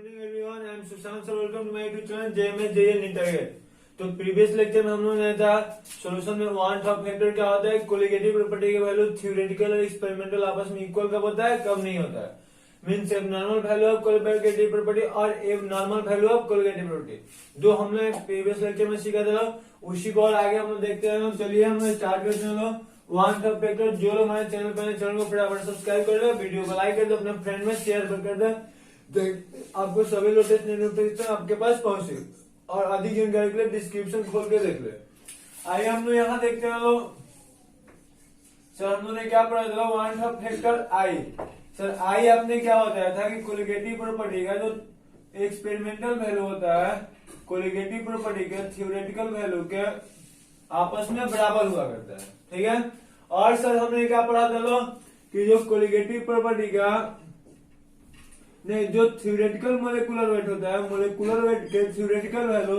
Morning everyone, I am Sushant sir. Welcome to my YouTube channel JMS JL integrate. तो previous lecture में हम लोगों ने था सॉल्यूशन में वन टॉप फैक्टर क्या होता है, कोलिगेटिव प्रॉपर्टी के वैल्यू थ्योरेटिकल और एक्सपेरिमेंटल आपस में इक्वल कब होता है, कब नहीं होता है। Means abnormal value of colligative property और abnormal value of colligative property जो हमने प्रीवियस लेक्चर में सीखा था, उसी को और आगे हम लोग देखते हैं। चलिए हम स्टार्ट करते हैं। वन टॉप फैक्टर जो लोग हमारे चैनल पर चैनल को फटाफट सब्सक्राइब कर दो, वीडियो को लाइक कर दो, अपने फ्रेंड में शेयर कर दो, आपको सभी लेटेस्ट नोटिफिकेशन आपके पास पहुंचे। और अधिक जानकारी के लिए डिस्क्रिप्शन खोल के देख ले। आइए हम लोग यहाँ देखते हैं लोग। सर हम लोग ने क्या पढ़ा था, one top factor I. Sir I आपने क्या बताया था कि कोलिगेटिव प्रॉपर्टी का जो एक्सपेरिमेंटल वैल्यू होता है, कोलिगेटिव प्रॉपर्टी के थ्योरेटिकल वैल्यू के आपस में बराबर हुआ करता है, ठीक है। और सर हमने क्या पढ़ा था लोग कि जो कोलिगेटिव प्रॉपर्टी का नहीं, जो थ्योरेटिकल मोलिकुलर वेट होता है, मोलिकुलर वेट के थ्योरेटिकल वैल्यू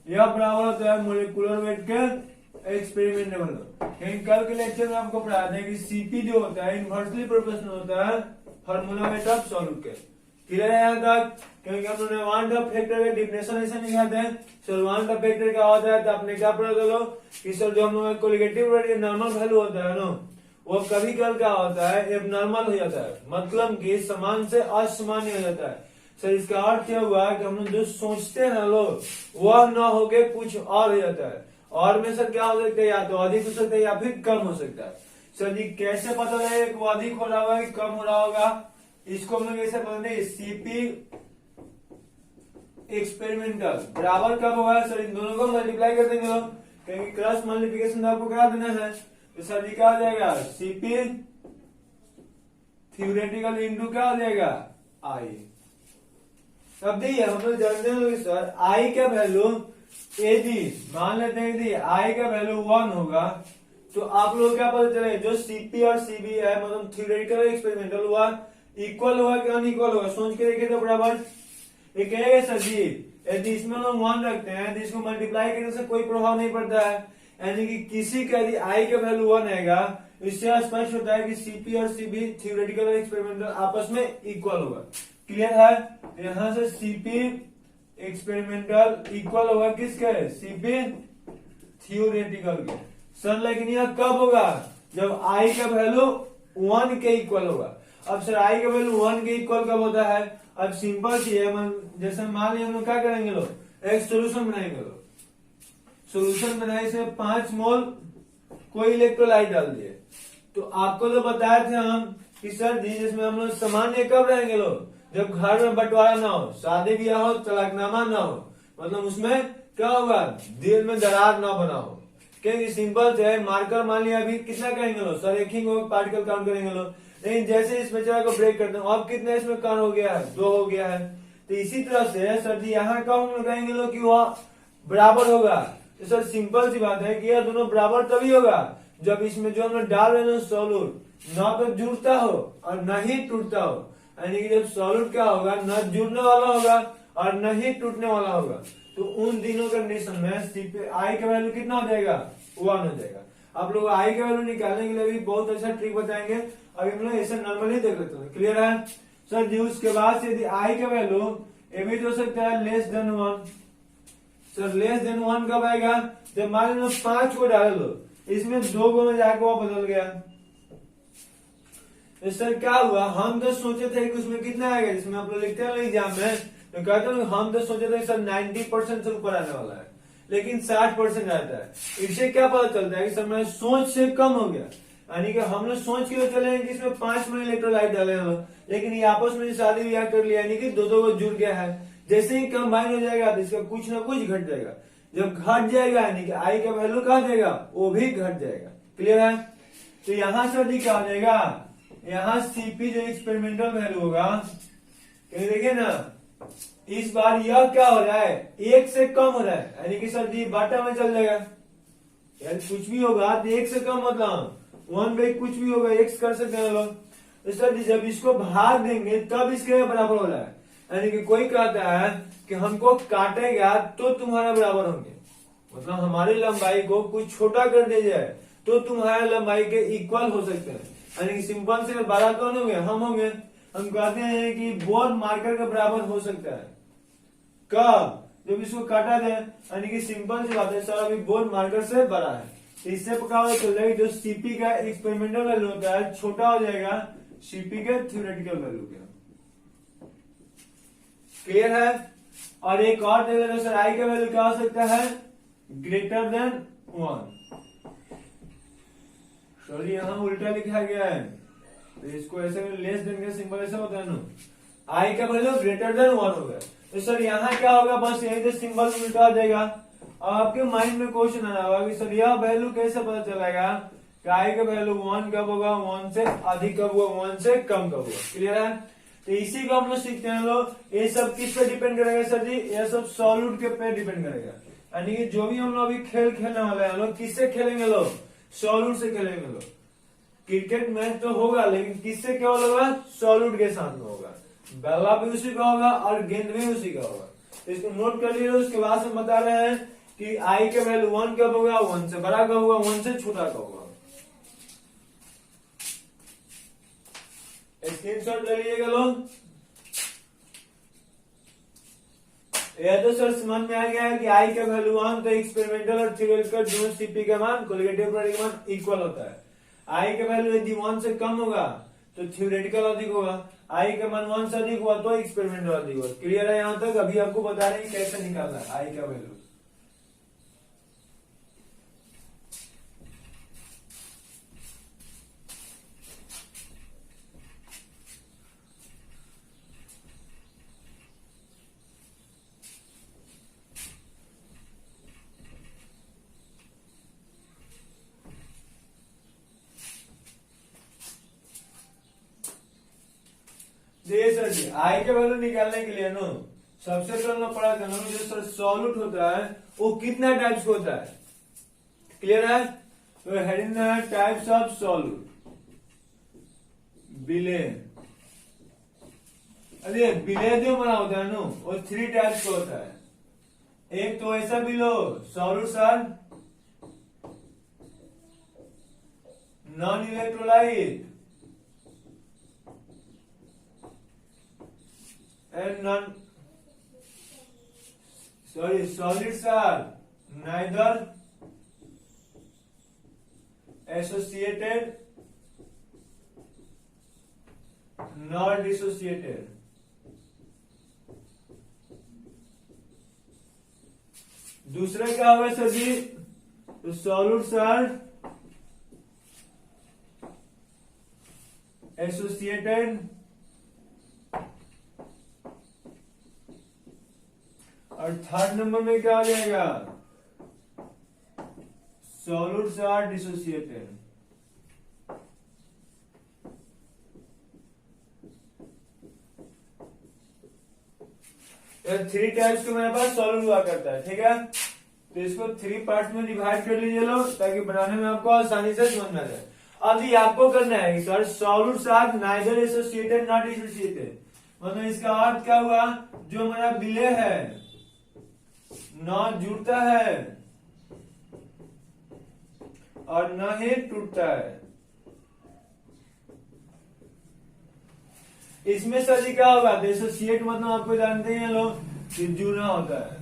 यह बराबर होता है मोलिकुलर वेट के एक्सपेरिमेंटल वैल्यू। कल के लेक्चर में आपको पढ़ाया था कि सीपी जो होता है इनवर्सली प्रोपोर्शनल होता है फार्मूला वेट ऑफ सॉल्यूट के। क्लियर है यहाँ तक? क्योंकि हम लोगों ने वन टॉप फैक्टर का डिफिनेशन ऐसा निकालते हैं। सर वन टॉप फैक्टर क्या होता है, तो आपने क्या पढ़ा था लोग कि सर जो हम लोग कोलिगेटिव नॉर्मल वैल्यू होता है ना, वो कभी कभी क्या होता है एबनॉर्मल हो जाता है, मतलब कि समान से असामान्य हो जाता है। सर इसका अर्थ क्या हुआ कि हम लोग जो सोचते हैं लोग वह न होके कुछ और हो जाता है। और में सर क्या हो सकता है, या तो अधिक हो सकता है या फिर कम हो सकता है। सर जी कैसे पता लगेगा कि वो अधिक हो रहा होगा कि कम हो रहा होगा, इसको हम लोग कैसे पता नहीं, सीपी एक्सपेरिमेंटल बराबर कब होगा। सर इन दोनों को मल्टीप्लाई कर देंगे लोग, क्योंकि क्रॉस मल्टीप्लिकेशन आपको करा देना है। तो सर जी क्या हो जाएगा, सीपी थ्योरेटिकल इंटू क्या हो जाएगा, आई। अब देखिए हम लोग जानते हैं सर आई का वैल्यू यदि मान लेते हैं यदि आई का वैल्यू 1 होगा तो आप लोग क्या पता चले, जो सीपी और सीबी है मतलब थ्योरेटिकल और एक्सपेरिमेंटल हुआ इक्वल होगा कि अनइक्वल होगा, सोच के देखिए तो बराबर। ये कहेगा सर जी यदि इसमें लोग 1 रखते हैं तो इसको मल्टीप्लाई करने से कोई प्रभाव नहीं पड़ता है, यानी कि किसी का यदि आई का वैल्यू 1 आएगा, इससे स्पष्ट होता है कि सीपी और सीबी थ्योरेटिकल और एक्सपेरिमेंटल आपस में इक्वल होगा। क्लियर है? यहां से सीपी एक्सपेरिमेंटल इक्वल होगा किसके, सीपी थ्योरेटिकल के। सर लेकिन यह कब होगा, जब आई का वैल्यू 1 के इक्वल होगा। अब सर आई का वैल्यू 1 के इक्वल कब होता है, अब सिंपल सी है, जैसे मान लिया हम लोग क्या करेंगे लोग, एक सोल्यूशन बनाएंगे लोग। सोल्यूशन बनाए से 5 मोल कोई इलेक्ट्रोलाइट डाल दिए। तो आपको तो बताए थे हम कि सर जी जिसमें हम लोग सामान्य कब रहेंगे लोग, जब घर में बंटवारा ना हो, शादी ब्याह हो, तलाकनामा ना हो, मतलब उसमें क्या होगा, दिल में दरार ना बना हो। क्योंकि सिंपल से मार्कर मान लिया अभी कितना करेंगे लोग, सर एक ही पार्टिकल काउंट करेंगे लोग, लेकिन जैसे इस बेचारा को ब्रेक करते हैं अब कितना इसमें काउंट हो गया है, 2 हो गया है। तो इसी तरह से सर जी यहाँ काउंट लगाएंगे लोग कि वह बराबर होगा। तो सर सिंपल सी बात है कि यह दोनों बराबर तभी होगा जब इसमें जो हम लोग डाल रहे हैं सॉल्यूट न तो जुड़ता हो और न ही टूटता हो, यानी कि जब सॉल्यूट क्या होगा, न जुड़ने वाला होगा और न ही टूटने वाला होगा। तो उन तीनों कंडीशन में सीपी आई का वैल्यू कितना हो जाएगा, 1 हो जाएगा। आप लोग आई का वैल्यू निकालने के लिए भी बहुत अच्छा ट्रिक बताएंगे, अभी हम लोग ऐसे नॉर्मली देख लेते हैं। क्लियर है सर जी? उसके बाद यदि आई का वैल्यू ये भी हो सकता है less than 1। Sir less than 1 कब आएगा, जब मान लो 5 को डाल लो, इसमें 2 को में जाकर वो बदल गया। तो सर क्या हुआ, हम तो सोचे थे कि उसमें कितना आएगा, जिसमें आप लोग लिखते हैं एग्जाम में तो कहते हैं हम तो सोचे थे सर 90% से ऊपर आने वाला है, लेकिन 60% आता है। इससे क्या पता चलता है कि सर मैं सोच से कम हो गया, यानी कि हम लोग सोच के चले हैं कि इसमें 5 में इलेक्ट्रोलाइट डाले हैं, लेकिन ये आपस में शादी ब्याह कर लिया, यानी कि दो को जुड़ गया है। जैसे ही कंबाइन हो जाएगा तो इसका कुछ ना कुछ घट जाएगा। जब घट जाएगा यानी कि आई का वैल्यू कहा जाएगा, वो भी घट जाएगा। क्लियर है? तो यहाँ से क्या हो जाएगा, यहाँ सीपी जो एक्सपेरिमेंटल वैल्यू होगा, देखिए ना इस बार यह क्या हो रहा है, 1 से कम हो रहा है, यानी कि सर जी बाटा में चल जाएगा। यार कुछ भी होगा तो 1 से कम मतलब 1 बाई कुछ भी होगा, x कर सकते हैं लोग। तो सर जी जब इसको भाग देंगे तब इसके बराबर हो रहा है, यानी कि कोई कहता है कि हमको काटेगा तो तुम्हारा बराबर होंगे, मतलब हमारी लंबाई को कुछ छोटा कर दिया जाए तो तुम्हारे लंबाई के इक्वल हो सकते हैं, यानी कि सिंपल से 12 कौन होंगे, हम होंगे। हम कहते हैं कि बोथ मार्कर के बराबर हो सकता है। कब? जब इसको काटा जाए, यानी कि सिंपल सी बात है सर, अभी बोथ मार्कर से बड़ा है, तो इससे पता चल जाएगा जो सीपी का एक्सपेरिमेंटल वैल्यू होता है छोटा हो जाएगा सीपी के थ्योरेटिकल वैल्यू के। क्लियर है? और एक और दे देगा सर, आई का वैल्यू क्या हो सकता है? Greater than 1। सॉरी यहाँ उल्टा लिखा गया है, तो इसको ऐसे लेस देन का सिंबल ऐसा होता है ना, आई का वैल्यू ग्रेटर देन 1 होगा। तो सर यहाँ क्या होगा? बस यही से सिंबल उल्टा हो जाएगा। अब आपके माइंड में क्वेश्चन आना होगा कि सर यह वैल्यू कैसे पता चलेगा कि आई का वैल्यू 1 कब होगा, 1 से अधिक कब होगा, 1 से कम कब होगा। क्लियर है? तो इसी को हम लोग सीखते हैं लोग। ये सब किस पे डिपेंड करेगा सर जी? ये सब सॉल्यूट के पे डिपेंड करेगा। यानी कि जो भी हम लोग अभी खेल खेलने वाले हैं लोग, किससे खेलेंगे लोग? सॉल्यूट से खेलेंगे लोग। क्रिकेट मैच तो होगा, लेकिन किससे केवल होगा? सॉल्यूट के साथ में होगा। बल्ला भी उसी का होगा और गेंद भी उसी का होगा। तो इसको नोट कर लीजिए। उसके बाद हम बता रहे हैं कि आई का वैल्यू 1 कब होगा, 1 से बड़ा कब होगा, 1 से छोटा कब होगा। स्क्रीनशॉट ले लीजिएगा लोग। यह तो सर समझ में आ गया है कि आई का वैल्यू 1 तो एक्सपेरिमेंटल और थ्योरेटिकल दोनों सीपी का मान कोलिगेटिव प्रोडक्ट का मान इक्वल होता है। आई का वैल्यू यदि 1 से कम होगा तो थ्योरेटिकल अधिक होगा, आई का मान 1 से अधिक हुआ तो एक्सपेरिमेंटल अधिक होगा। क्लियर है यहाँ तक? अभी आपको बता रहे हैं कैसे निकालना है आई का वैल्यू। सर जी आई का वैल्यू निकालने के लिए नो सबसे पहले हम पढ़ा करना जो सर सॉल्यूट होता है वो कितना टाइप्स का होता है। क्लियर है? तो हेडिंग है टाइप्स ऑफ सॉल्यूट। बिले, अरे बिले जो बना होता है नो वो 3 टाइप्स का होता है। एक तो ऐसा below solutes are non electrolyte and solids are neither associated nor dissociated। दूसरा क्या होगा सर जी? तो सॉलिड्स आर एसोसिएटेड और थर्ड नंबर में क्या आ जाएगा? Solids are dissociated. ये 3 टाइप्स को मेरे पास सॉलिड हुआ करता है। ठीक है, तो इसको 3 पार्ट में डिवाइड कर लीजिए लोग, ताकि बनाने में आपको आसानी से समझ में आ जाए। अभी आपको करना है कि sir solids are neither associated not dissociated, मतलब इसका अर्थ क्या हुआ? जो हमारा विलय है न जुड़ता है और न ही टूटता है। इसमें सर जी क्या होगा? एसोसिएट मतलब आपको जानते हैं लोग कि जुड़ना होता है,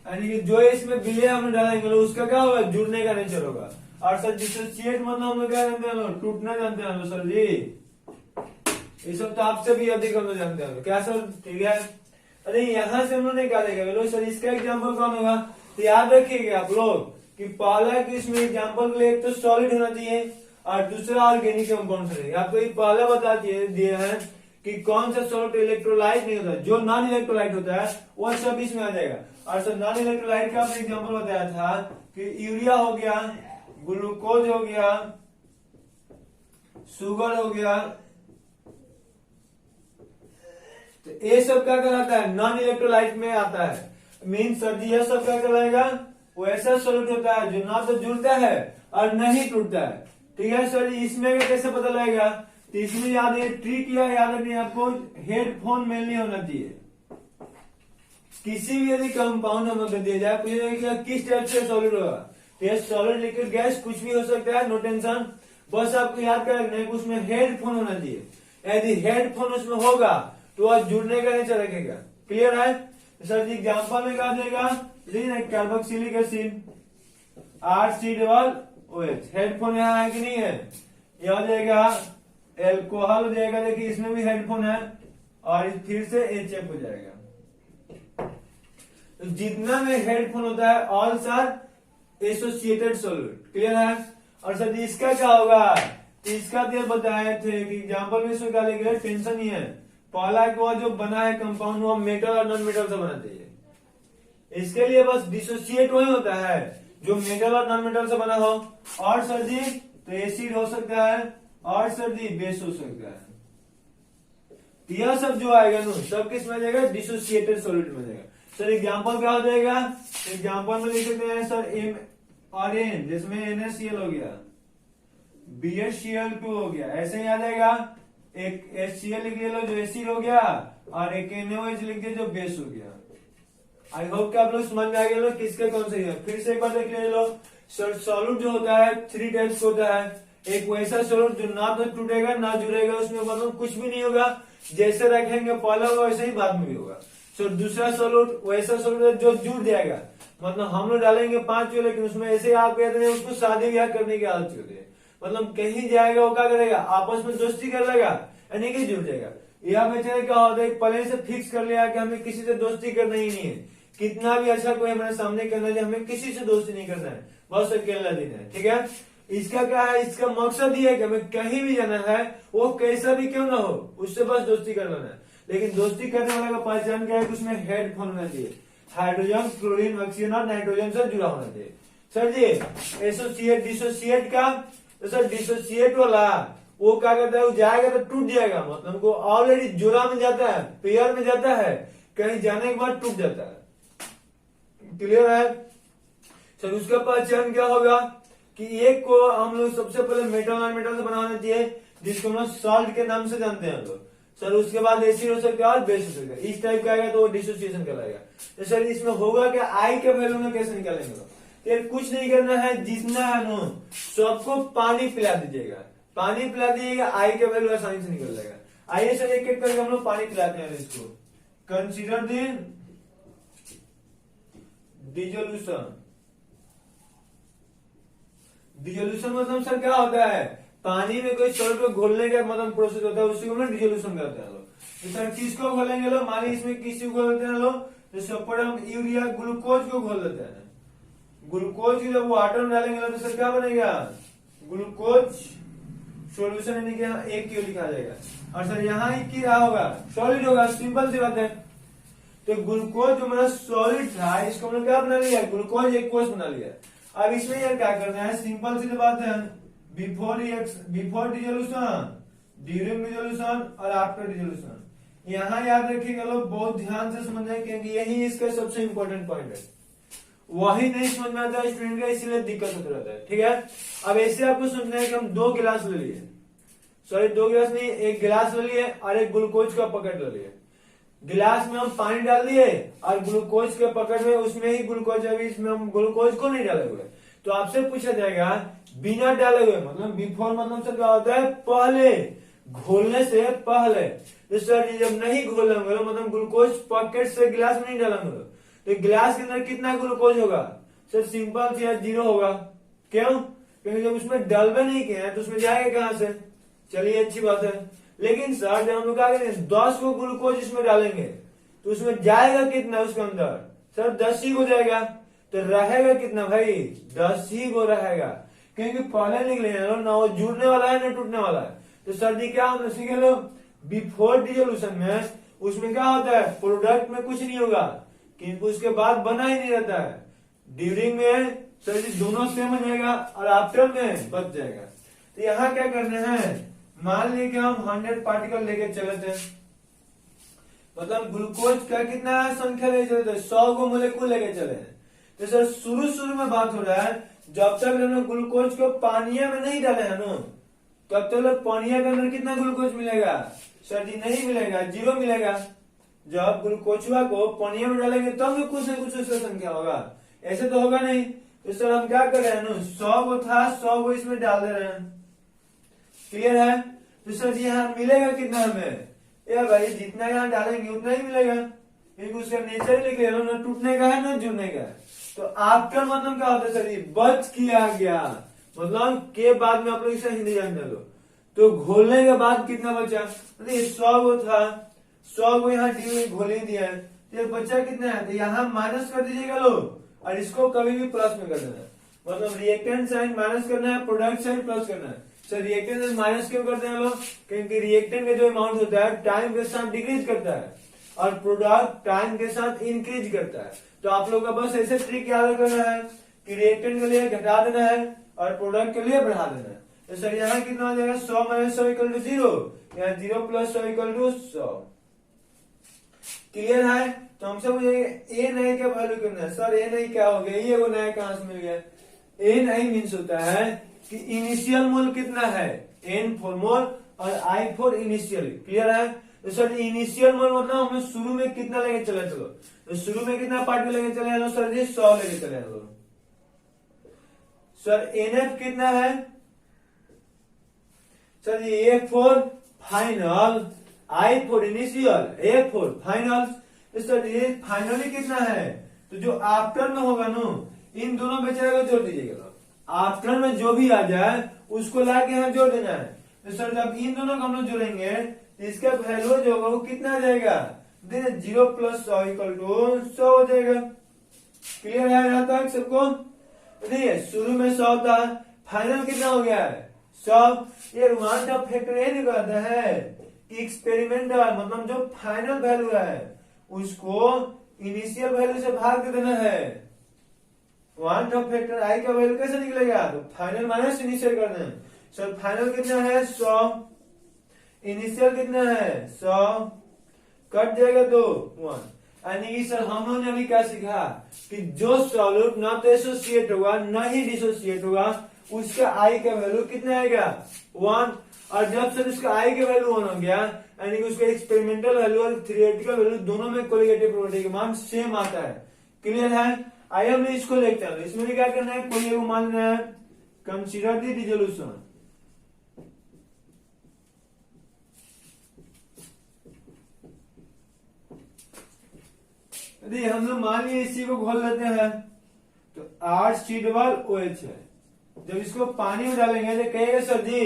यानी कि जो इसमें विलय हमने डालेंगे लोग उसका क्या होगा? जुड़ने का नेचर होगा। और सर डिसोसिएट मतलब हम लोग क्या जानते हैं लोग? टूटना जानते हैं लोग सर जी। ये सब तो आपसे भी अधिक हम लोग जानते हैं। क्या सर? ठीक है। अरे यहां से हम लोग निकालेंगे लोग सर, इसका एग्जाम्पल कौन होगा? तो याद रखिएगा आप लोग कि पहला कि इसमें एग्जाम्पल के लिए एक तो सॉलिड होना चाहिए और दूसरा ऑर्गेनिक कंपाउंड रहेगा। आपको ये पहले बता दिए हैं कि कौन सा सॉल्ट इलेक्ट्रोलाइट नहीं होता, जो नॉन इलेक्ट्रोलाइट होता है वो सब इसमें आ जाएगा। और सर नॉन इलेक्ट्रोलाइट का आपने एग्जाम्पल बताया था कि यूरिया हो गया, ग्लूकोज हो गया, शुगर हो गया, तो ये सब क्या कहलाता है? नॉन इलेक्ट्रोलाइट में आता है। मीन सर जी यह सब क्या कहलाएगा? वो ऐसा सॉल्यूट होता है जो ना तो जुड़ता है और न ही टूटता है। ठीक है सर जी, इसमें कैसे पता लगेगा? तो इसमें याद है ट्रिक या याद रखनी आपको, हेडफोन मेनली होना चाहिए। किसी भी यदि कंपाउंड हम लोग दिया जाए पूछेगा किस टाइप से सॉलिड होगा, तो ये सॉलिड लिक्विड गैस कुछ भी हो सकता है, नो टेंशन। बस आपको याद कर रखना है कि उसमें हेडफोन होना चाहिए। यदि हेडफोन उसमें होगा तो वह जुड़ने का नेचर रखेगा। क्लियर है सर जी? एग्जाम्पल में क्या देगा, कार्बोक्सिलिक एसिड RC⸻OH। हेडफोन यहाँ है कि नहीं है? यह हो जाएगा एल्कोहल हो जाएगा, देखिए इसमें भी हेडफोन है और फिर से HF हो जाएगा। तो जितना में हेडफोन होता है all sir associated solute. Clear है? और सर जी इसका क्या होगा? इसका तो बताए थे कि एग्जाम्पल में इसमें क्या लिखे, टेंशन नहीं है। पहला कि वह जो बना है कंपाउंड वो मेटल और नॉन मेटल से बना चाहिए। इसके लिए बस डिसोसिएट वही होता है जो मेटल और नॉन मेटल से बना हो। और सर जी तो एसिड हो सकता है और सर जी बेस हो सकता है। यह सब जो आएगा ना सब किस में जाएगा? डिसोसिएटेड सॉल्यूट में जाएगा। सर एग्जांपल क्या हो जाएगा? एग्जांपल में लिख सकते हैं सर MrN, जिसमें NaCl हो गया, BHCl2 हो गया, ऐसे ही आ जाएगा। एक HCl लिख लो जो एसिड हो गया और एक NaOH लिख दिया जो बेस हो गया। आई होप कि आप लोग समझ में आ गए लोग किसके कौन से है। फिर से एक बार देख ले लो सर, सॉल्यूट जो होता है 3 टाइप्स होता है। एक वैसा सॉल्यूट जो ना तो टूटेगा ना जुड़ेगा, उसमें मतलब कुछ भी नहीं होगा, जैसे रखेंगे पहले होगा वैसे ही बाद में भी होगा। सर दूसरा सॉल्यूट वैसा सॉल्यूट जो जुड़ जाएगा, मतलब हम लोग डालेंगे 5 किलो लेकिन उसमें ऐसे आप कहते हैं उसको शादी ब्याह करने की आदत होती है, मतलब कहीं जाएगा वो क्या करेगा आपस में दोस्ती कर लेगा यानी कि जुड़ जाएगा। यह बेचारे क्या होता है पहले से फिक्स कर लिया कि हमें किसी से दोस्ती करना ही नहीं है, कितना भी अच्छा कोई हमारे सामने करना है, हमें किसी से दोस्ती नहीं करना है, बस अकेला देना है। ठीक है? इसका क्या है? इसका मकसद ये है कि हमें कहीं भी जाना है वो कैसा भी क्यों ना हो उससे बस दोस्ती कर लेना है। लेकिन दोस्ती करने वाले का पहचान क्या है कि उसमें हेडफोन होना चाहिए, हाइड्रोजन क्लोरीन ऑक्सीजन और नाइट्रोजन से जुड़ा होना चाहिए। सर जी एसोसिएट डिसोसिएट का, तो सर डिसोसिएट वाला वो क्या करता है, वो जाएगा तो टूट जाएगा, मतलब वो ऑलरेडी जोड़ा में जाता है, पेयर में जाता है, कहीं जाने के बाद टूट जाता है। क्लियर है सर? उसका पहचान क्या होगा कि एक को हम लोग सबसे पहले मेटल नॉन मेटल से बनाना चाहिए, जिसको हम लोग सॉल्ट के नाम से जानते हैं लोग सर। उसके बाद एसिड हो सकता है और बेस हो सकता है, इस टाइप का आएगा तो वो डिसोसिएशन कहलाएगा। तो सर इसमें होगा कि आई के वैल्यू में कैसे निकालेंगे लोग? तो कुछ नहीं करना है, जितना है नो सबको पानी पिला दीजिएगा, पानी पिला दीजिएगा, आई के वैल्यू आसानी से निकल जाएगा। आइए सर एक एक करके हम लोग पानी पिलाते हैं इसको। Consider the dissolution. डिसोल्यूशन मतलब सर क्या होता है? पानी में कोई सॉल्ट को घोलने का मतलब प्रोसेस होता है, उसी को हम डिसोल्यूशन करते हैं लोग। तो सर किसको घोलेंगे लोग? मान लीजिए इसमें किसी को घोलते हैं लोग, तो सपोज हम यूरिया ग्लूकोज को घोल देते हैं। ग्लूकोज की जब वाटर में डालेंगे तो सर क्या बनेगा? ग्लूकोज सोल्यूशन, यानी कि यहाँ 1 किलो लिखा जाएगा और सर यहाँ 1 की क्या होगा? सॉलिड होगा। सिंपल सी बात है। तो ग्लूकोज जो मेरा सॉलिड था इसको हमने क्या बना लिया? ग्लूकोज एक्वस बना लिया। अब इसमें यार क्या करना है? सिंपल सी बात है, बिफोर डिसोल्यूशन, ड्यूरिंग डिसोल्यूशन और आफ्टर डिसोल्यूशन। यहाँ याद रखिएगा लोग, बहुत ध्यान से समझें क्योंकि यही इसका सबसे इंपॉर्टेंट पॉइंट है। वही नहीं समझ में आता है स्टूडेंट का, इसीलिए दिक्कत होता रहता है। ठीक है? अब ऐसे आपको समझना है कि हम 2 गिलास ले लिए, सॉरी 2 गिलास नहीं, 1 गिलास ले लिए और एक ग्लूकोज का पैकेट ले लिए। गिलास में हम पानी डाल दिए और ग्लूकोज के पैकेट में उसमें ही ग्लूकोज, अभी इसमें हम ग्लूकोज को नहीं डाले हुए। तो आपसे पूछा जाएगा बिना डाले हुए मतलब बिफोर मतलब सर क्या होता है? पहले, घोलने से पहले। तो सर जब नहीं घोलेंगे मतलब ग्लूकोज पैकेट से गिलास में नहीं डालेंगे तो गिलास के अंदर कितना ग्लूकोज होगा? सर सिंपल से 0 होगा। क्यों? क्योंकि जब उसमें डालवे नहीं किया है तो उसमें जाएगा कहां से? चलिए अच्छी बात है। लेकिन सर जब हम लोग क्या करेंगे 10 को ग्लूकोज इसमें डालेंगे तो उसमें जाएगा कितना उसके अंदर? सर 10 ही को जाएगा। तो रहेगा कितना भाई? 10 ही को रहेगा, क्योंकि पहले निकले ना वो जुड़ने वाला है ना टूटने वाला है। तो सर जी क्या होता है लो, बिफोर डिसोल्यूशन में उसमें क्या होता है? प्रोडक्ट में कुछ नहीं होगा क्योंकि उसके बाद बना ही नहीं रहता है। ड्यूरिंग में सर जी दोनों सेम हो जाएगा और आफ्टर में बच जाएगा। तो यहाँ क्या करना है? मान लीजिए कि हम 100 पार्टिकल लेके चले थे, मतलब ग्लूकोज का कितना संख्या लेके चले थे? 100 को मोलेक्यूल लेके चले हैं। तो सर शुरू में बात हो रहा है जब तक हमने ग्लूकोज को पानिया में नहीं डाले है ना तब तक पानिया के अंदर कितना ग्लूकोज मिलेगा? सर जी नहीं मिलेगा, 0 मिलेगा। जब ग्लूकोजवा को पानिया में डालेंगे तब तो कुछ न कुछ उसका संख्या होगा, ऐसे तो होगा नहीं। तो सर हम क्या कर रहे हैं ना, 100 को था 100 को इसमें डाल दे रहे हैं। क्लियर है? तो सर जी यहाँ मिलेगा कितना हमें? यार भाई जितना यहाँ डालेंगे उतना ही मिलेगा, क्योंकि उसका नेचर ही लिख लिया ना, टूटने का है ना जुड़ने का है। तो आफ्टर मतलब क्या होता है सर जी? बच किया गया, मतलब के बाद में आप लोग इसे हिंदी जान लो। तो घोलने के बाद कितना बचा? 100 वो था, 100 को यहाँ घोल ही दिया है, तो बचा कितना है? तो यहाँ माइनस कर दीजिएगा लोग, और इसको कभी भी प्लस में कर देना है। मतलब रिएक्टेंट साइन माइनस करना है, प्रोडक्ट साइन प्लस करना है। सर रिएक्टेंट साइन माइनस क्यों करते हैं लोग? क्योंकि रिएक्टेंट का जो अमाउंट होता है टाइम के साथ डिक्रीज करता है, और प्रोडक्ट टाइम के साथ इंक्रीज करता है। तो आप लोग का बस ऐसे ट्रिक याद करना है कि रिएक्टेंट के लिए घटा देना है और प्रोडक्ट के लिए बढ़ा देना है। तो सर यहाँ कितना हो जाएगा? 100 माइनस 100 इक्वल टू 0, यहाँ 0 प्लस 100 इक्वल टू 100। क्लियर है? तो हमसे पूछेंगे ए नहीं का वैल्यू कितना है? सर ए नहीं क्या हो गया? ये वो नया कहां से मिल गया? ए नहीं मीन्स होता है कि इनिशियल मोल कितना है, एन फॉर मोल और आई फॉर इनिशियल। क्लियर है? तो सर इनिशियल मोल मतलब हमें शुरू में कितना लेके चले? चलो तो शुरू में कितना पार्ट में लेके चले हैं सर जी? 100 लेके चले हैं लोग। सर एनएफ कितना है sir ji? A for final, I for initial, A for final. Sir ये फाइनली कितना है? तो जो आफ्टर में होगा नो, इन दोनों बेचारे को जोड़ दीजिएगा। आफ्टर में जो भी आ जाए उसको लाके यहाँ जोड़ देना है। तो सर जब इन दोनों को हम लोग जोड़ेंगे तो इसका वैल्यू जो होगा वो कितना आ जाएगा? 0 प्लस 100 इक्वल टू 100 हो जाएगा। क्लियर है यहाँ तक सबको? देखिए शुरू में 100 था, फाइनल कितना हो गया है? 100। ये वन का फैक्टर ये निकलता है कि एक्सपेरिमेंटल मतलब जो फाइनल वैल्यू है उसको इनिशियल वैल्यू से भाग दे देना है। वन का फैक्टर आई का वैल्यू कैसे निकलेगा? तो फाइनल माइनस इनिशियल करना है। सर फाइनल कितना है? 100, इनिशियल कितना है? 100, कट जाएगा तो 1। यानी कि सर हम लोगों ने अभी क्या सीखा कि जो सॉल्यूट ना तो एसोसिएट होगा ना ही डिसोसिएट होगा, उसका आई का वैल्यू कितना आएगा? 1। और जब सर उसका आई का वैल्यू 1 हो गया यानी कि उसका एक्सपेरिमेंटल वैल्यू और थियोरेटिकल वैल्यू दोनों में कोलिगेटिव प्रोपर्टी का मान सेम आता है। क्लियर है? आइए हम इसको देखते हैं। इसमें क्या करना है? कोई एक मान लेना है, कंसीडर द रिजोल्यूशन। यदि हम लोग मान लिए इसी को घोल लेते हैं तो R(C)OH है। जब इसको पानी में डालेंगे तो कहेगा सर जी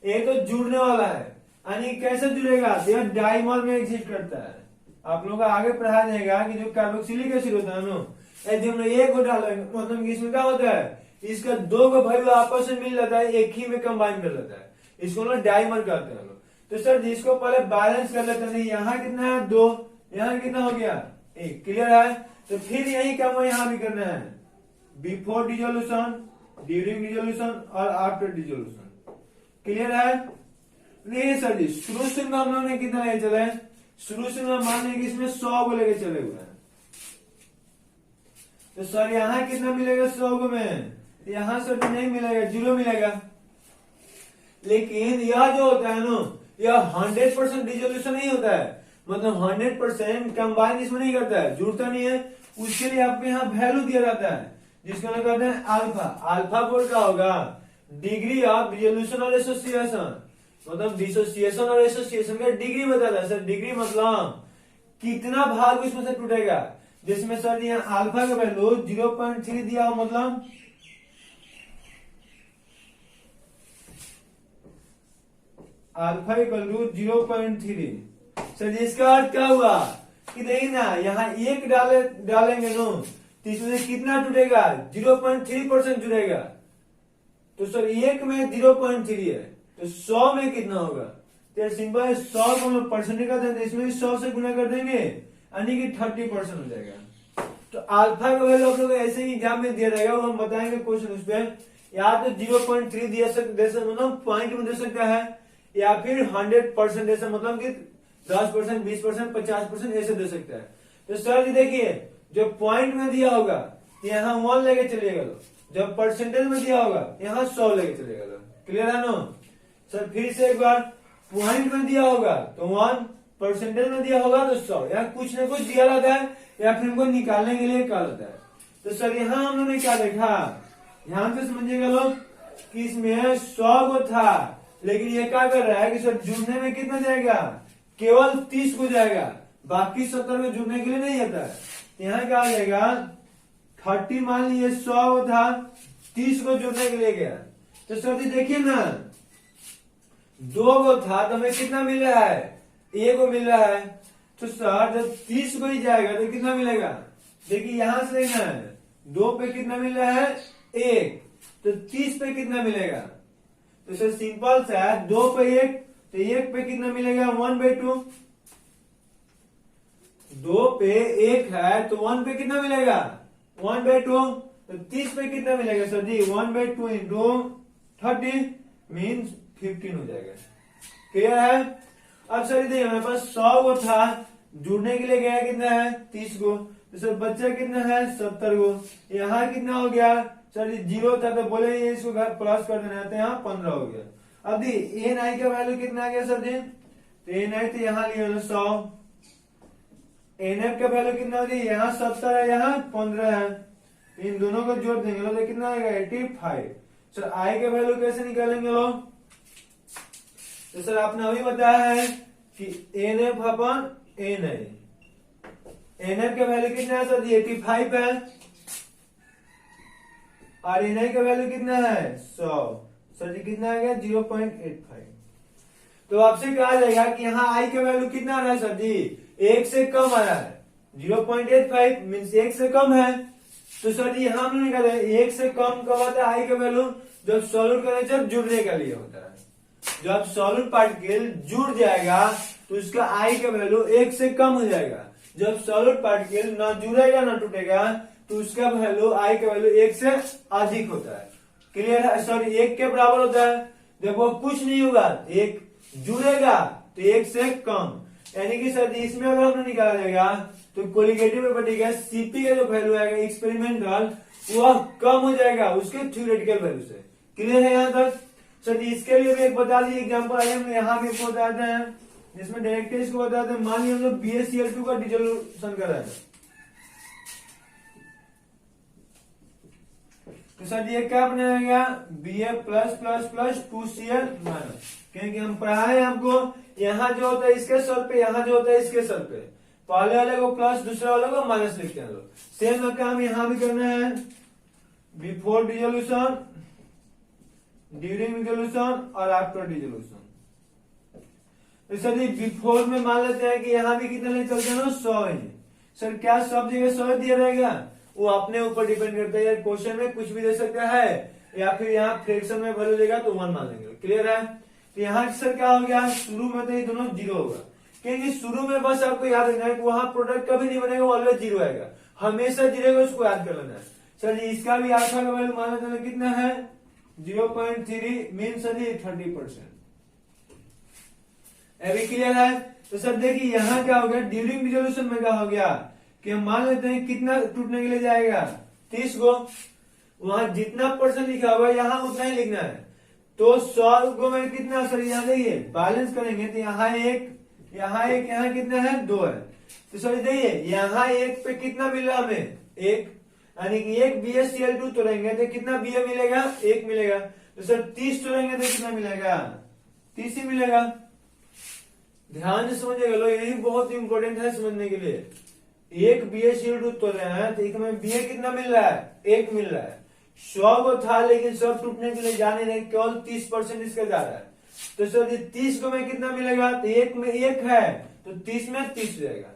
ये तो जुड़ने वाला है, यानी कैसे जुड़ेगा? यह डाइमर में एग्जिस्ट करता है। आप लोगों का आगे पढ़ाया जाएगा कि जो कार्बोक्सिलिक एसिड होता है ना, यदि हम एक को डालेंगे मतलब इसमें क्या होता है? इसका दो को वैल्यू आपस में मिल जाता है, एक ही में कंबाइन कर लेता है, इसको ना डाइमर कहते हैं लोग। तो सर जिसको पहले बैलेंस कर लेते हैं, यहाँ कितना है? 2, यहाँ कितना हो गया? 1। क्लियर है? तो फिर यही काम हमें यहाँ भी करना है, बिफोर डिसोल्यूशन, ड्यूरिंग डिसोल्यूशन और आफ्टर डिसोल्यूशन। क्लियर है? नहीं सर जी शुरू से हम लोग ने कितना लेके चले? शुरू से मान लें कि इसमें 100 को लेके चले हुए हैं, तो सर यहाँ कितना मिलेगा? 100 को में यहाँ सर नहीं मिलेगा, 0 मिलेगा। लेकिन यह जो होता है ना, यह 100% डिसोल्यूशन नहीं होता है, मतलब 100% कंबाइन इसमें नहीं करता है, जुड़ता नहीं है। उसके लिए आपको यहाँ वैल्यू दिया जाता है जिसको हम कहते हैं अल्फा। अल्फा बोल क्या होगा? डिग्री ऑफ डिसोल्यूशन और एसोसिएशन, मतलब डिसोसिएशन और एसोसिएशन का डिग्री बताता है। सर डिग्री मतलब कितना भाग इसमें से टूटेगा। जिसमें सर यहाँ अल्फा का वैल्यू 0.3 दिया हो, मतलब अल्फा इक्वल टू 0.3। सर इसका अर्थ क्या हुआ कि देखिए ना यहाँ एक डालेंगे नो तो इसमें से कितना टूटेगा? 0.3% जुड़ेगा। तो सर एक में 0.3 है तो 100 में कितना होगा? तो सिंपल है, 100 को हम लोग परसेंटेज का देंगे, इसमें भी 100 से गुना कर देंगे यानी कि 30% हो जाएगा। तो अल्फा का वैल्यू आप लोग ऐसे ही एग्जाम में दिया जाएगा, वो हम बताएंगे क्वेश्चन उस पर। या तो 0.3 दे सकते मतलब पॉइंट में दे सकता है, या फिर 100% ऐसा मतलब कि 10%, 20%, 50% ऐसे दे सकता है। तो सर जी देखिए जो पॉइंट में दिया होगा यहाँ 1 लेके चलिएगा लो, जब परसेंटेज में दिया होगा यहाँ 100 लेके चलिएगा लो। क्लियर है नो? सर फिर से एक बार, पॉइंट में दिया होगा तो 1, परसेंटेज में दिया होगा तो 100, या कुछ ना कुछ दिया रहता है या फिर हमको निकालने के लिए क्या रहता है। तो सर यहाँ हम लोगों ने क्या देखा, ध्यान से समझिएगा लोग कि इसमें 100 को था लेकिन ये क्या कर रहा है कि सर जुड़ने में कितना जाएगा, केवल 30 को जाएगा, बाकी 70 को जुड़ने के लिए नहीं आता है। यहाँ क्या आ जाएगा 30 मान लीजिए 100 था, 30 को जुड़ने के लिए गया, तो सर जी देखिए ना 2 को था तो हमें कितना मिल रहा है, 1 को मिल रहा है। तो सर जब 30 को ही जाएगा तो कितना मिलेगा, देखिए यहां से लेना है 2 पे कितना मिल रहा है 1, तो 30 पे कितना मिलेगा, तो सर सिंपल सा है 2 पे 1, तो 1 पे कितना मिलेगा 1/2, 2 पे 1 है तो 1 पे कितना मिलेगा 1/2, तो 30 पे कितना मिलेगा सर जी 1/2 इंटू 30 मीन्स 15 हो जाएगा। क्लियर है। अब सर देखिए हमारे पास 100 को था, जुड़ने के लिए गया कितना है 30 को, तो सर बच्चा कितना है 70 को, यहाँ कितना हो गया सर 0 था तो बोले इसको प्लस कर देना है, तो यहाँ 15 हो गया। अब दी एन आई का वैल्यू कितना आ गया सर जी, तो एन आई तो यहाँ लिया 100, एन एफ का वैल्यू कितना हो गया, यहाँ 70 है यहाँ 15 है, इन दोनों को जोड़ देंगे तो कितना आएगा 85। सर आई का वैल्यू कैसे निकालेंगे लोग, तो सर आपने अभी बताया है कि एन एफ अपन एन आई, एन एफ का वैल्यू कितना है सर जी 85 है, और एन आई का वैल्यू कितना है 100, सर जी कितना आ गया 0.85। तो आपसे कहा जाएगा कि यहाँ आई का वैल्यू कितना आ रहा है सर जी 1 से कम आ रहा है, 0.85 मीन्स 1 से कम है। तो सर जी हम लोग निकाले 1 से कम कब आता है आई का वैल्यू, जब सॉलिड का नेचर जुड़ने के लिए होता है, जब सॉलिड पार्टिकल जुड़ जाएगा तो उसका आई का वैल्यू 1 से कम हो जाएगा, जब सॉलिड पार्टिकल ना जुड़ेगा ना टूटेगा तो उसका वैल्यू आई का वैल्यू 1 से अधिक होता है। क्लियर है, सॉरी 1 के बराबर होता है, देखो कुछ नहीं होगा 1 जुड़ेगा तो 1 से कम, यानी कि सर इसमें अगर हमने निकाला जाएगा तो कोलिगेटिव प्रॉपर्टी का सीपी का जो वैल्यू आएगा एक्सपेरिमेंटल वह कम हो जाएगा उसके थ्योरेटिकल वैल्यू से। क्लियर है यहाँ तक। सर इसके लिए भी एक बता दीजिए एग्जाम्पल आइए हम यहाँ भी बताते हैं, जिसमें डायरेक्ट इसको बताते हैं। मान लीजिए हम लोग BaCl2 का डिसोल्यूशन कर रहे हैं, तो सर ये क्या बनेगा Ba+++2Cl-, क्योंकि हम पढ़ाए हमको यहाँ जो होता है इसके सर पे, यहाँ जो होता है इसके सर पे, पहले वाले को प्लस दूसरे वाले को माइनस लिखते हैं लोग। सेम काम यहाँ भी करना है, बिफोर डिसोल्यूशन, ड्यूरिंग डिसोल्यूशन और आफ्टर डिसोल्यूशन। तो सर बिफोर में मान लेते हैं कि यहाँ भी कितने ले चलते हैं 100 है। सर क्या सब जगह 100 दिया रहेगा, वो अपने ऊपर डिपेंड करता है, क्वेश्चन में कुछ भी दे सकता है या फिर यहाँ फ्रैक्शन में वैल्यू देगा तो 1 मान लेंगे। क्लियर है। तो यहाँ सर क्या हो गया, शुरू में तो ये दोनों 0 होगा, क्योंकि शुरू में बस आपको याद रखना है कि वहां प्रोडक्ट कभी नहीं बनेगा, ऑलवेज 0 आएगा, हमेशा 0 को उसको याद कर लेना है। सर इसका भी अल्फा का वैल्यू मान लेते हैं कितना है 0.3 मीन सर 30%। अभी क्लियर है। तो सर देखिए यहाँ क्या हो गया, ड्यूरिंग डिसोल्यूशन में क्या हो गया कि हम मान लेते हैं कितना टूटने के लिए जाएगा 30 को, वहां जितना परसेंट लिखा हुआ है यहाँ उतना ही लिखना है। तो 100 को में कितना सर यहाँ देखिए बैलेंस करेंगे तो यहाँ एक, यहाँ कितना है 2 है। तो सर देखिए यहाँ 1 पे कितना मिल रहा हमें 1, यानी कि 1 BaCl2 तोड़ेंगे तो कितना Ba मिलेगा 1 मिलेगा। तो सर 30 तोड़ेंगे तो कितना मिलेगा 30 ही मिलेगा। ध्यान से समझिएगा लो, यही बहुत इंपॉर्टेंट है समझने के लिए। 1 BaCl2 तोड़ रहे हैं तो एक में Ba कितना मिल रहा है 1 मिल रहा है। 100 को था लेकिन सब टूटने के लिए जाने नहीं, केवल 30% इसका जा रहा है। तो सर 30 को में कितना मिलेगा, तो 1 में 1 है तो 30 में 30 जाएगा।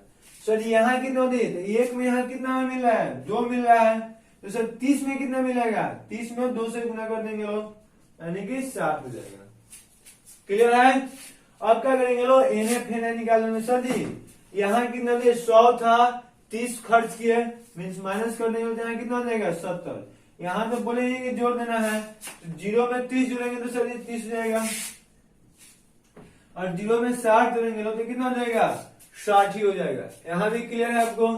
सर यहाँ कितना दी, तो 1 में यहाँ कितना मिल रहा है 2 मिल रहा है। तो सर 30 में कितना मिलेगा, 30 में 2 से गुना कर देंगे लोग, यानी कि 7 हो जाएगा। क्लियर है। अब क्या करेंगे लोग, NF निकालेंगे। सर जी यहाँ कितना दिए 100 था, 30 खर्च किए मीन्स माइनस कर देंगे, यहाँ कितना देगा 70। यहाँ तो बोलेंगे कि जोड़ देना है, तो 0 में 30 जोड़ेंगे तो सर 30 हो जाएगा, और 0 में 60 जोड़ेंगे तो कितना हो जाएगा 60 ही हो जाएगा। यहाँ भी क्लियर है आपको।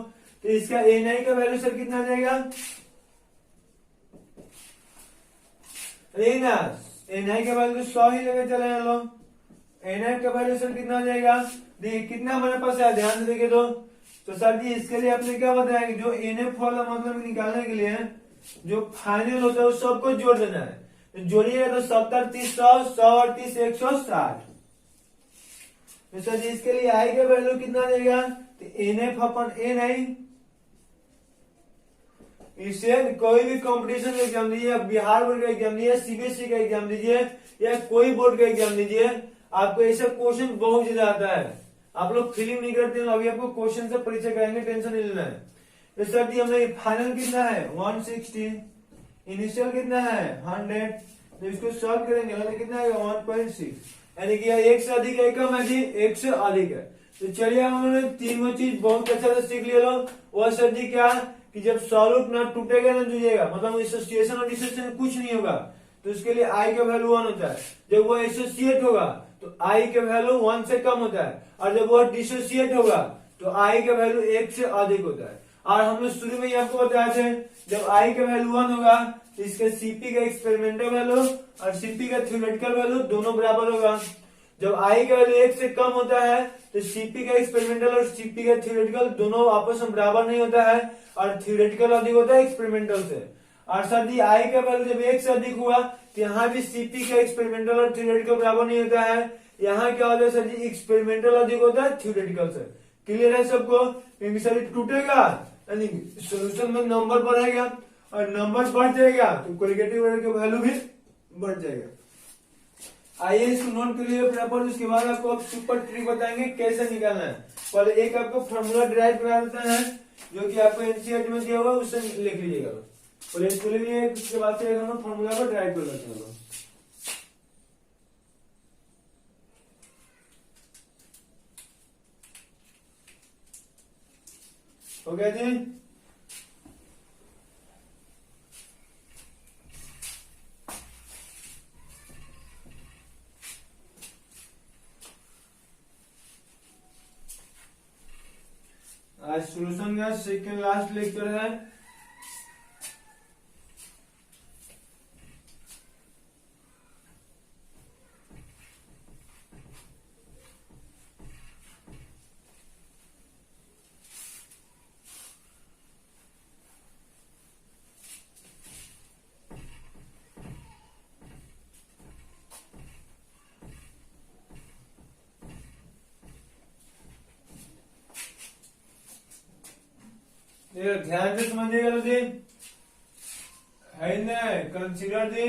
तो इसका NI का वैल्यू सर कितना आ जाएगा, NI का वैल्यू 100 ही लेके चले हैं लोग। NI का वैल्यू सर कितना आ जाएगा, देखिए कितना हमारे पास है, ध्यान से देखिए। तो सर जी इसके लिए आपने क्या बताया कि जो NF वाला मतलब निकालने के लिए जो फाइनल होता है उस सबको जोड़ देना है। जोड़िएगा तो 70 30 100 100 और 30 160। तो सर जी इसके लिए आई का वैल्यू कितना देगा, तो NF अपन NI। इससे कोई भी कंपटीशन का एग्जाम दीजिए, बिहार बोर्ड का एग्जाम दीजिए, CBSE का एग्जाम दीजिए या कोई बोर्ड का एग्जाम दीजिए, आपको ऐसा क्वेश्चन बहुत ज्यादा आता है। आप लोग फीलिंग नहीं करते हैं, अभी आपको क्वेश्चन से परिचय कराएंगे, टेंशन नहीं लेना है। तो सर जी हमने फाइनल कितना है 160, इनिशियल कितना है 100, तो इसको सॉल्व करेंगे तो कितना आएगा 1.6, यानी कि एक से अधिक है कम है जी, एक से अधिक है। तो चलिए हम लोगों ने तीनों चीज बहुत अच्छा से सीख लिया लो। वह सर जी क्या कि जब स्वरूप ना टूटेगा ना जुड़ेगा, मतलब एसोसिएशन और डिसोसिएशन कुछ नहीं होगा, तो उसके लिए आई का वैल्यू 1 होता है। जब वो एसोसिएट होगा तो आई का वैल्यू 1 से कम होता है, और जब वो डिसोसिएट होगा तो आई का वैल्यू 1 से अधिक होता है। और हमने शुरू में ही आपको बताया थे जब आई का वैल्यू 1 होगा तो इसके सीपी का एक्सपेरिमेंटल वैल्यू और सीपी का थ्योरेटिकल वैल्यू दोनों बराबर होगा। जब आई का वैल्यू 1 से कम होता है तो सीपी का एक्सपेरिमेंटल और सीपी का थ्योरेटिकल दोनों आपस में बराबर नहीं होता है, और थ्योरेटिकल अधिक होता है एक्सपेरिमेंटल से। और सर जी आई का वैल्यू जब 1 से अधिक हुआ तो यहाँ भी सीपी का एक्सपेरिमेंटल और थ्योरेटिकल बराबर नहीं होता है। यहाँ क्या होता है सर जी, एक्सपेरिमेंटल अधिक होता है थ्योरेटिकल से। क्लियर है सबको? क्योंकि सर टूटेगा यानी सोल्यूशन में नंबर बढ़ेगा, और नंबर बढ़ जाएगा तो कोलिगेटिव एरर का वैल्यू भी बढ़ जाएगा। आइए इसको नोट कर लीजिए प्रॉपर, उसके बाद आपको अब सुपर ट्रिक बताएंगे कैसे निकालना है। पहले एक आपको फॉर्मूला डिराइव करा देते हैं जो कि आपको एनसीईआरटी में दिया हुआ है, उससे लिख लीजिएगा। पहले इसको ले लीजिए, उसके बाद से हम फॉर्मूला को डिराइव कर लेते हैं। हो गया जी? आज सोल्यूशन का सेकेंड लास्ट लेक्चर है। ध्यान से समझिएगा तो जी, है ना, consider the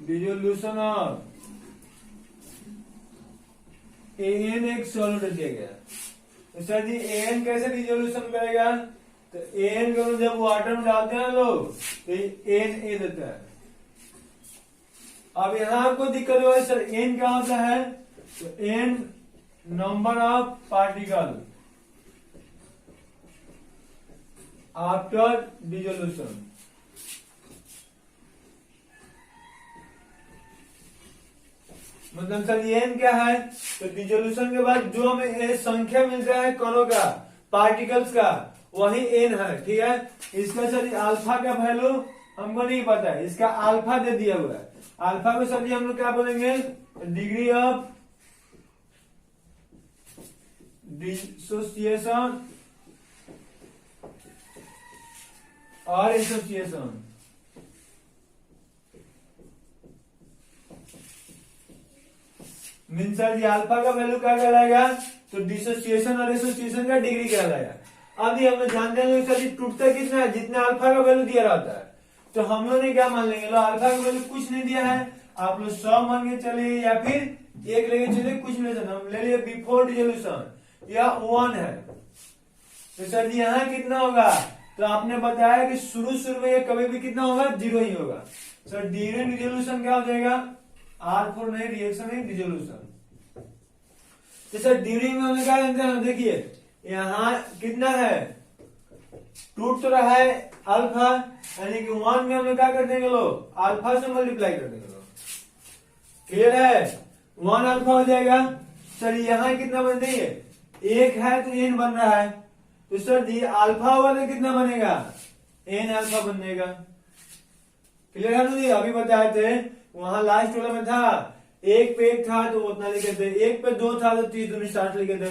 dissolution of N एक सॉल्यूट दिया गया। तो सर जी एन कैसे डिसोल्यूशन करेगा, तो एन को जब वाटर में डालते हैं लोग तो एन ए देता है। अब यहां आपको दिक्कत हो सर एन क्या होता है, तो N number of particle after dissolution. मतलब सर एन क्या है, तो डिसोल्यूशन के बाद जो हमें संख्या मिलता है कणों का, पार्टिकल्स का, वही एन है। ठीक है, इसका सर अल्फा का वैल्यू हमको नहीं पता है, इसका अल्फा दे दिया हुआ है। अल्फा को सर हम लोग क्या बोलेंगे, डिग्री ऑफ डिसोसिएशन और एसोसिएशन। मीन सर ये अल्फा का वैल्यू क्या कहलाएगा, तो डिसोसिएशन और एसोसिएशन का डिग्री कहलाएगा। अब ये हम लोग जानते हैं सर टूटता कितना है, जितना अल्फा का वैल्यू दिया रहता है। तो हम लोग ने क्या मान लेंगे, अल्फा का वैल्यू कुछ नहीं दिया है, आप लोग 100 मान के चलिए या फिर 1 लेके चलिए, कुछ नहीं लेना, हम ले लिए बिफोर डिसोल्यूशन या 1 है। तो सर जी यहाँ कितना होगा, तो आपने बताया कि शुरू में ये कभी भी कितना होगा, 0 ही होगा। सर ड्यूरिंग डिसोल्यूशन क्या हो जाएगा, R4 नहीं, रिएक्शन है डिसोल्यूशन। तो सर ड्यूरिंग में हमने क्या जानते हैं, देखिए यहाँ कितना है, टूट तो रहा है अल्फा, यानी कि 1 में हम क्या कर देंगे लोग, अल्फा से मल्टीप्लाई कर देंगे लोग। क्लियर है, 1 अल्फा हो जाएगा। सर यहाँ कितना बन रही है, 1 है तो एन बन रहा है, तो सर जी अल्फा होगा तो कितना बनेगा, एन अल्फा बनेगा। क्लियर है ना जी, अभी बताए थे वहां लास्ट वाला में था 1 पे 1 था तो उतना लिखे थे, 1 पे 2 था तो 30 दूनी 60 लिखे थे।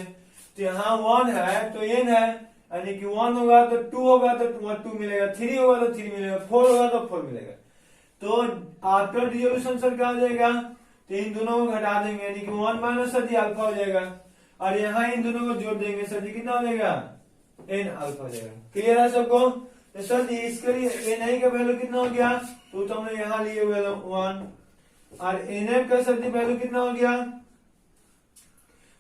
तो यहाँ 1 है तो एन है, यानी कि 1 होगा तो 2 होगा तो 2 मिलेगा, 3 होगा तो 3 मिलेगा, 4 होगा तो 4 मिलेगा। तो आफ्टर डिसोल्यूशन सर क्या हो जाएगा, तो इन दोनों को घटा देंगे यानी कि 1 माइनस सर जी अल्फा हो जाएगा, और यहाँ इन दोनों को जोड़ देंगे सर जी कितना हो जाएगा, एन अल्फा हो जाएगा। क्लियर है सबको? तो सर जी इसके लिए एन आई का वैल्यू कितना हो गया, तो हमने यहाँ लिए हुए 1, और एन एफ का सर जी वैल्यू कितना हो गया,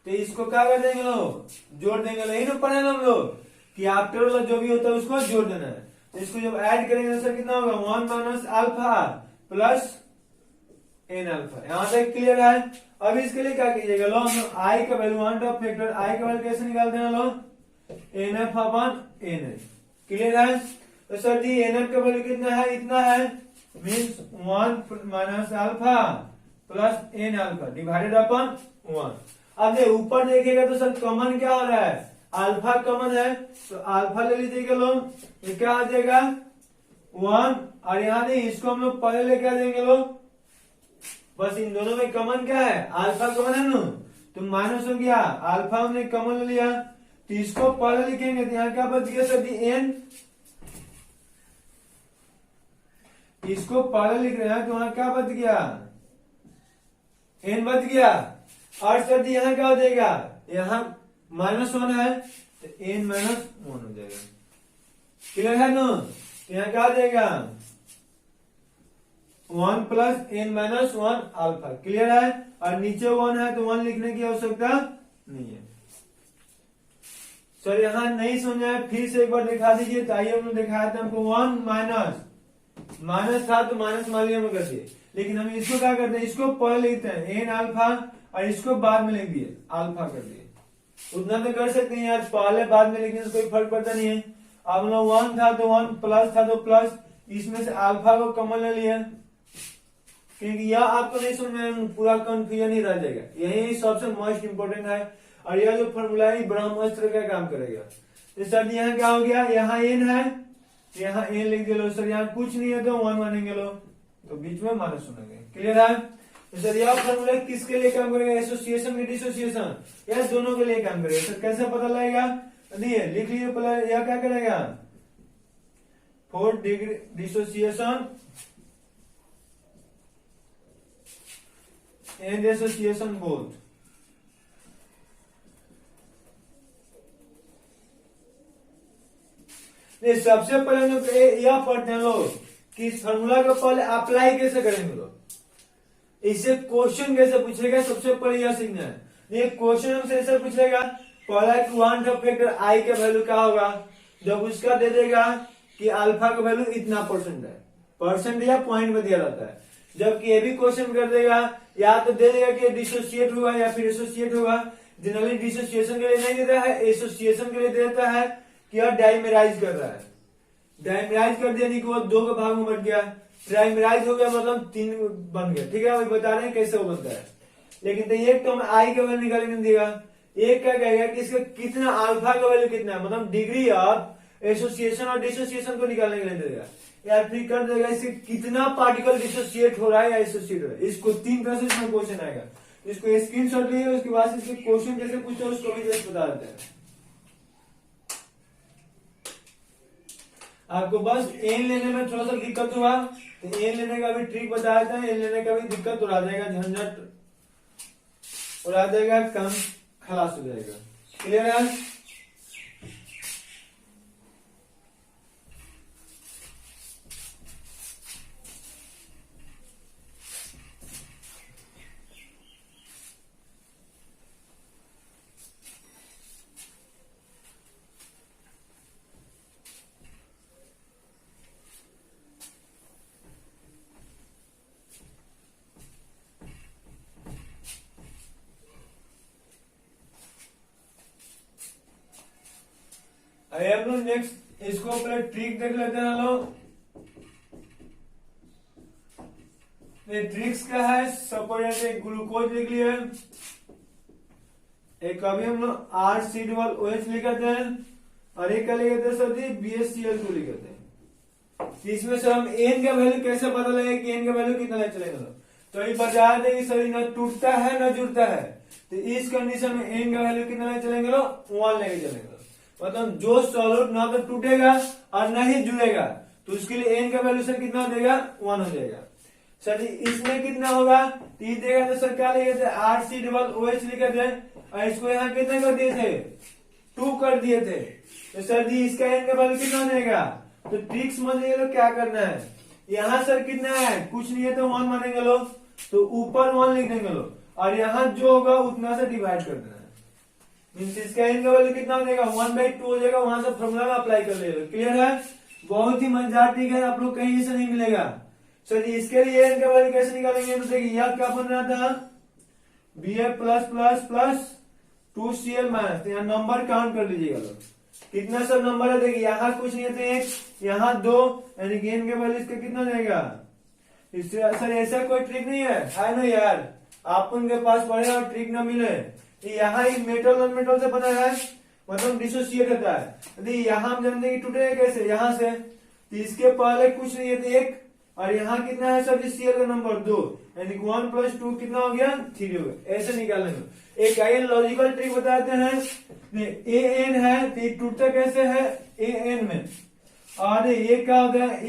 तो इसको क्या कर देंगे लोग, जोड़ देंगे। यही ना पढ़े हम लोग कि आफ्टर वाला जो भी होता है उसको जोड़ देना है। तो इसको जब ऐड करेंगे सर कितना होगा, 1 minus alpha plus N alpha. यहां तक क्लियर है? अब इसके लिए क्या कीजिएगा लो, हम आई का value one of factor i का वैल्यू कैसे निकालते हैं लो, n f upon n f. Clear है? तो सर जी एन एफ का वैल्यू कितना है, इतना है, means 1 minus alpha plus N alpha divided upon 1। अब ये ऊपर देखिएगा तो सर कॉमन क्या हो रहा है, अल्फा कॉमन है, तो अल्फा ले लीजिएगा लोग, ये क्या आ जाएगा 1, और यहाँ नहीं इसको हम लोग पहले लेके आ जाएंगे लोग, बस इन दोनों में कॉमन क्या है, अल्फा कॉमन है ना, तो माइनस हो गया, अल्फा हमने कॉमन ले लिया, तो इसको पहले लिखेंगे तो यहाँ क्या बच गया सर जी एन, इसको पहले लिख रहे हैं तो वहां क्या बच गया, एन बच गया। और सर जी यहाँ क्या हो जाएगा, यहाँ -1 है तो एन -1 हो जाएगा। क्लियर है ना? तो यहाँ क्या हो जाएगा 1 प्लस एन -1 अल्फा। क्लियर है? और नीचे 1 है तो 1 लिखने की आवश्यकता नहीं है। सर यहाँ नहीं समझा है, फिर से एक बार दिखा दीजिए। तो आइए हमने दिखाया था हमको 1 माइनस था तो माइनस मान लिया हम करते, लेकिन हम इसको क्या करते हैं, इसको पहले लिखते हैं एन अल्फा और इसको बाद में लिख दिए अल्फा कर दिए। उतना तो कर सकते हैं यार, पहले बाद में लिखने से कोई फर्क पड़ता नहीं है। अब हम लोग 1 था तो 1, प्लस था तो प्लस, इसमें से अल्फा को कॉमन ले लिया, क्योंकि यह आपको नहीं समझ में पूरा कंफ्यूजन ही रह जाएगा। यही सबसे मोस्ट इंपोर्टेंट है, और यह जो फॉर्मूला है ब्रह्मास्त्र का काम करेगा। तो सर यहाँ क्या हो गया, यहाँ एन है, यहाँ एन लिख दिया सर, यहाँ कुछ नहीं है तो 1 मानेंगे लो, तो बीच में माइनस सुनेंगे। क्लियर है? तो सर यह फॉर्मूला किसके लिए काम करेगा, एसोसिएशन की डिसोसिएशन, या दोनों के लिए काम करेगा। सर कैसे पता लगेगा, देखिए लिख लीजिए पहले, यह क्या करेगा 4 degree dissociation and association both. सबसे पहले लोग यह पढ़ते हैं लोग कि इस फॉर्मूला को पहले अप्लाई कैसे करेंगे लोग, इससे क्वेश्चन कैसे पूछेगा, सबसे पहले यह सीखना है। ये क्वेश्चन हमसे ऐसे पूछेगा, पहला कि 1 ऑफ फैक्टर आई का वैल्यू क्या होगा, जब उसका दे देगा कि अल्फा का वैल्यू इतना परसेंट है, परसेंट या पॉइंट में दिया रहता है। जबकि ये भी क्वेश्चन कर देगा, या तो दे देगा कि डिसोसिएट होगा या फिर एसोसिएट होगा। जनरली डिसोसिएशन के लिए नहीं देता है, एसोसिएशन के लिए देता है कि यह डाइमेराइज कर रहा है। डाइमेराइज कर दिया नहीं कि वो 2 के भाग में बट गया, ट्राइमेराइज हो गया मतलब 3 बन गया। ठीक है, अभी बता रहे हैं कैसे वो बनता है। लेकिन तो एक तो हम आई का वैल्यू निकालने देगा, एक क्या कहेगा कि इसका कितना अल्फा का वैल्यू कितना है, मतलब डिग्री ऑफ एसोसिएशन और डिसोसिएशन को निकालने के लिए देगा, या फिर कर देगा इससे कितना पार्टिकल डिसोसिएट हो रहा है या एसोसिएट हो रहा है। इसको 3 तरह से इसमें क्वेश्चन आएगा, इसको स्क्रीनशॉट लीजिए, उसके बाद इसके क्वेश्चन कैसे पूछते हैं उसको भी जस्ट बता देते हैं। आपको बस एन लेने में थोड़ा सा दिक्कत हुआ तो एन लेने का भी ट्रिक बताया था, एन लेने का भी दिक्कत उड़ा जाएगा, झंझट उड़ा जाएगा, काम खलास हो जाएगा। क्लियर है? अब लोग नेक्स्ट इसको पहले ट्रिक देख लेते हैं लोग। ट्रिक्स क्या है, सपोज एक ग्लूकोज लिख लिए, एक अभी हम लोग RC(OH) लिखते हैं, और एक क्या लिखते हैं सर जी BaCl2 लिखते हैं। इसमें से हम एन का वैल्यू कैसे पता लगे कि एन का वैल्यू कितना चलेगा, तो ये बता दें कि सर न टूटता है न जुड़ता है, तो इस कंडीशन में एन का वैल्यू कितना चलेंगे लो 1 लेके चलेंगे। मतलब जो सॉलिड ना तो टूटेगा और न ही जुड़ेगा, तो उसके लिए एन का वैल्यू सर कितना हो जाएगा, 1 हो जाएगा। सर इसमें कितना होगा, टी देगा तो सर क्या लिखे थे, RC⋯OH लिखे थे, और इसको यहाँ कितने कर दिए थे, 2 कर दिए थे। तो सर जी इसका एन का वैल्यू कितना हो जाएगा, तो ट्रिक समझिए लोग क्या करना है, यहाँ सर कितना है, कुछ नहीं है तो 1 मानेंगे लोग, तो ऊपर 1 लिख देंगे लोग, और यहाँ जो होगा उतना से डिवाइड कर देना है। मीन्स इसका एन का वैल्यू कितना हो जाएगा, 1/2 हो जाएगा, वहां से फॉर्मूला में अप्लाई कर लेगा। क्लियर है, बहुत ही मजेदार ट्रिक है, आप लोग कहीं से नहीं मिलेगा। सर इसके लिए एन का वैल्यू कैसे निकालेंगे, तो देखिए यह क्या बन रहा था, Bf++ 2Cl-, तो यहाँ नंबर काउंट कर लीजिएगा लोग, कितना सब नंबर है, देखिए यहाँ कुछ नहीं है तो 1, यहाँ 2, यानी कि एन का वैल्यू इसका कितना हो जाएगा। इससे सर ऐसा कोई ट्रिक नहीं है ना यार, आप उनके पास पढ़े और ट्रिक ना मिले, यहाँ मेटल नॉन मेटल से बना है, मतलब डिसोसिएट होता है। यहाँ हम जानते हैं कि टूटेगा कैसे, यहाँ से, तो इसके पहले कुछ नहीं है तो 1, और यहाँ कितना है सर, Cl का नंबर 2, यानी 1 + 2 कितना हो गया, 3 हो गया। ऐसे निकालेंगे। एक आगे लॉजिकल ट्रिक बताते हैं, An है तो ये टूटता कैसे है, An में, और ये क्या होता है,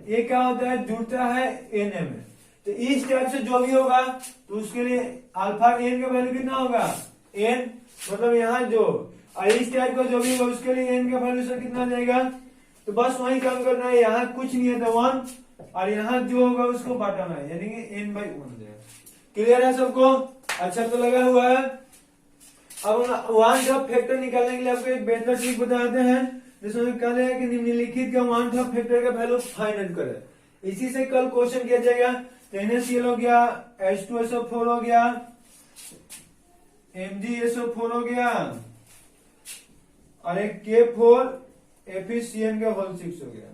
ये क्या होता है, जुड़ता है Na में। तो इस टाइप से जो भी होगा तो उसके लिए अल्फा एन का वैल्यू कितना होगा, n, मतलब यहाँ जो, और इस टाइप का जो भी होगा उसके लिए n का वैल्यू सर कितना आ जाएगा, तो बस वही काम करना है, यहाँ कुछ नहीं है तो 1, और यहाँ जो होगा उसको बांटना है, यानी कि n/1 हो जाएगा। क्लियर है सबको, अच्छा तो लगा हुआ है। अब वन टॉप फैक्टर निकालने के लिए आपको एक बेहतर ट्रिक बताते हैं, जिसमें कहा है कि निम्नलिखित का वन टॉप फैक्टर का वैल्यू फाइंड आउट करें। इसी से कल क्वेश्चन किया जाएगा, NaCl हो गया, H2SO4 हो गया, MgSO4 हो गया, और एक K4FeCN6 हो गया।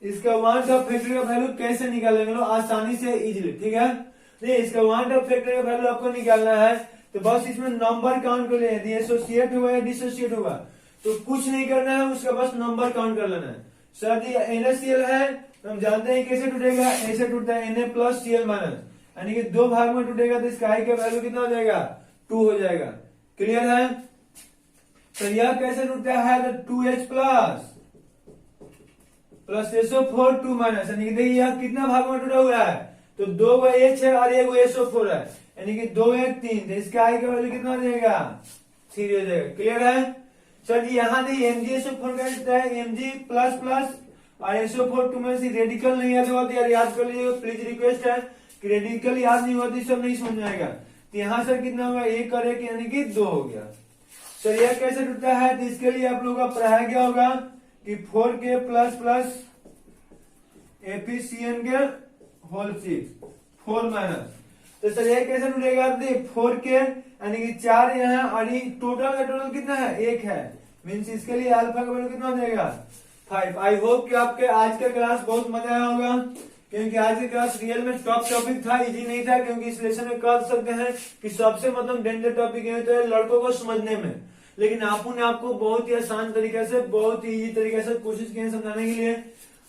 इसका वन टॉप फैक्टर का वैल्यू कैसे निकालेंगे लोग, आसानी से इजीली, ठीक है। नहीं, इसका वन टॉप फैक्टर का वैल्यू आपको निकालना है, तो बस इसमें नंबर काउंट कर लेना है, एसोसिएट हुआ या डिसोसिएट होगा, तो कुछ नहीं करना है, उसका बस नंबर काउंट कर लेना है। सर जी NaCl है, तो हम जानते हैं कैसे टूटेगा, ऐसे टूटता है Na+Cl-, यानी कि 2 भाग में टूटेगा, तो इसका I का वैल्यू कितना हो जाएगा, 2 हो जाएगा। क्लियर है, तो यह कैसे टूटता है, तो 2H+ SO4 2-, यानी कि देखिए यह कितना भाग में टूटा हुआ है, तो 2 गो H है और 1 गो SO4 है, यानी कि 2 1 3, तो इसका I का वैल्यू कितना हो जाएगा, 3 हो जाएगा। क्लियर है, सर जी यहाँ देखिए MgSO4 का है, Mg++ और SO4 2 से रेडिकल नहीं याद हुआ तो यार याद कर लीजिए, प्लीज रिक्वेस्ट है कि रेडिकल याद नहीं हुआ तो सब नहीं समझ आएगा। तो यहाँ सर कितना होगा, 1 और 1 यानी कि 2 हो गया। सर यह कैसे टूटता है, तो इसके लिए आप लोगों का पढ़ाया गया होगा कि 4K++ FeCN6 4-, तो सर ये कैसे टूटेगा, 4K यानी कि 4 यहाँ, और ये टोटल का टोटल कितना है, 1 है, मीन्स इसके लिए अल्फा का वैल्यू कितना हो जाएगा, 5। आई होप कि आपके आज का क्लास बहुत मजा आया होगा, क्योंकि आज की क्लास रियल में टॉप टॉपिक था, इजी नहीं था, क्योंकि इस लेसन में कह सकते हैं कि सबसे मतलब डेंजर टॉपिक ये होता है लड़कों को समझने में, लेकिन आपने आपको बहुत ही आसान तरीके से, बहुत ही इजी तरीके से कोशिश की है समझाने के लिए।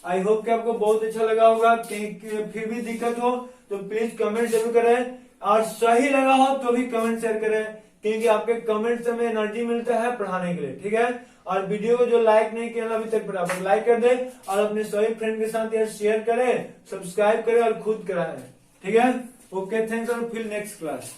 आई होप कि आपको बहुत अच्छा लगा होगा। फिर भी दिक्कत हो तो प्लीज कमेंट जरूर करें, और सही लगा हो तो भी कमेंट शेयर करें, क्योंकि आपके कमेंट से हमें एनर्जी मिलता है पढ़ाने के लिए, ठीक है। और वीडियो को जो लाइक नहीं किया अभी तक बराबर लाइक कर दे, और अपने सभी फ्रेंड के साथ यार शेयर करें, सब्सक्राइब करें और खुद कराएं, ठीक है। ओके, थैंक्स, और फिर नेक्स्ट क्लास।